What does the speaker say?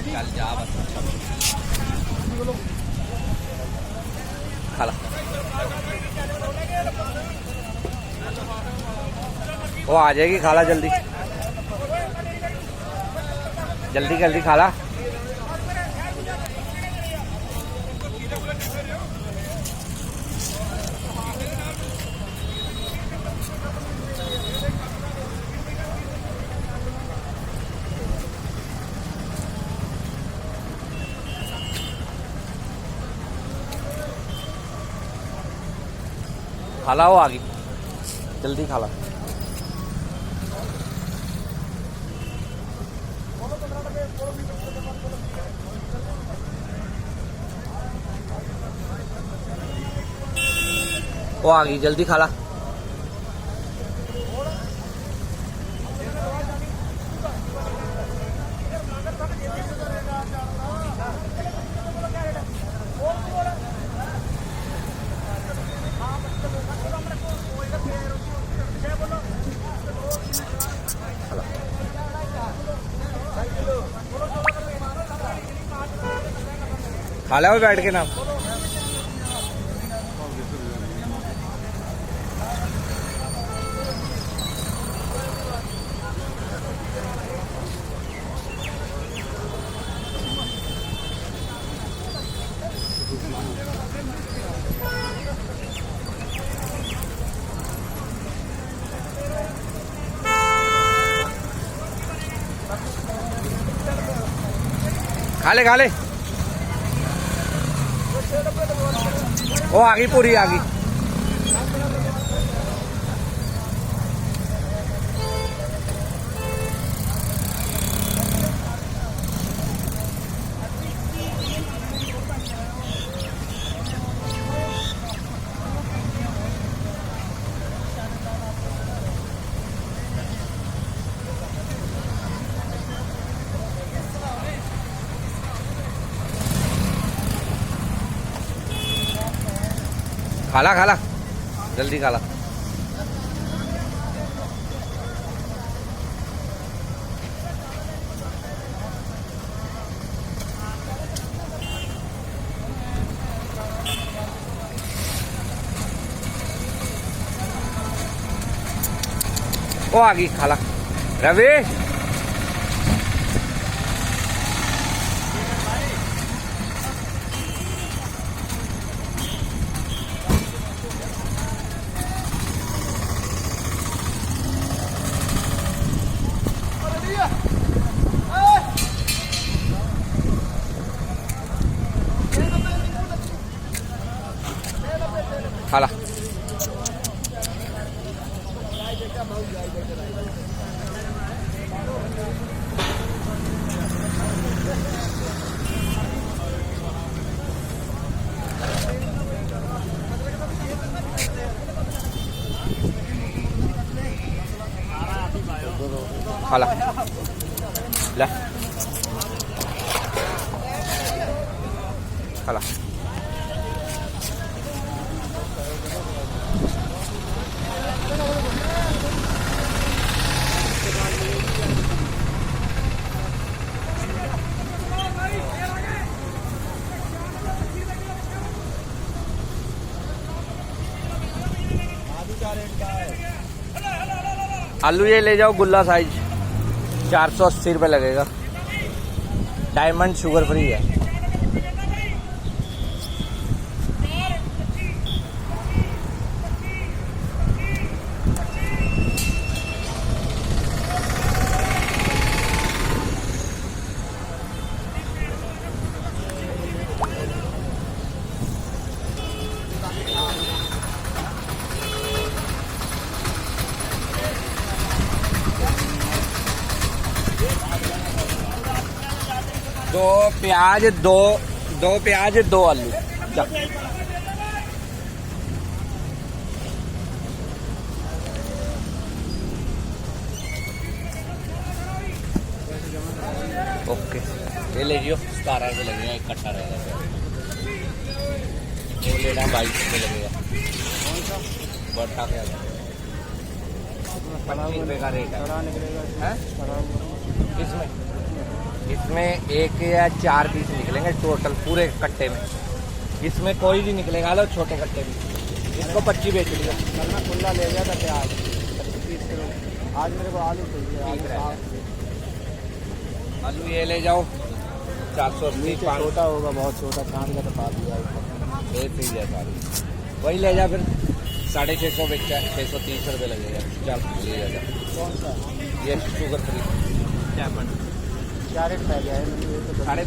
चल जा बस खाला वो आ जाएगी खाला जल्दी जल्दी जल्दी खाला खाला वो आ गई जल्दी खाला वो आ गई जल्दी खाला खाला हुआ बैठ के ना खाले खाले वो आ गई पूरी आ गई खाला खाला जल्दी खाला वो आ गई खाला रवि खाला खाला ला खाला आलू ये ले जाओ गुल्ला साइज 480 रुपये लगेगा डायमंड शुगर फ्री है दो प्याज दो प्याज दो आलू ओके ये ले लियो 17 रुपये लगेगा एक कट्टा रहेगा वो लेना 22 रुपये लगेगा बट्टा क्या 25 रुपये का रेट है किसमें इसमें 1 या 4 पीस निकलेंगे टोटल पूरे कट्टे में। इसमें कोई भी निकलेगा लो छोटे कट्टे में। इसको 25 बेच लिया। कल मैं खुला ले गया था प्याज 25 किलो। आज मेरे को आलू चाहिए। ठीक आलू रहता आलू ये ले जाओ 480। छोटा होगा, बहुत छोटा, कान का बता दिया। वही ले जा फिर 650 बेचा है, 630 रुपये लगेगा। चल ले जा। कौन सा? ये शुगर फ्री डायमंड क्या रेट पै गया है? मैंने ये तो 12.5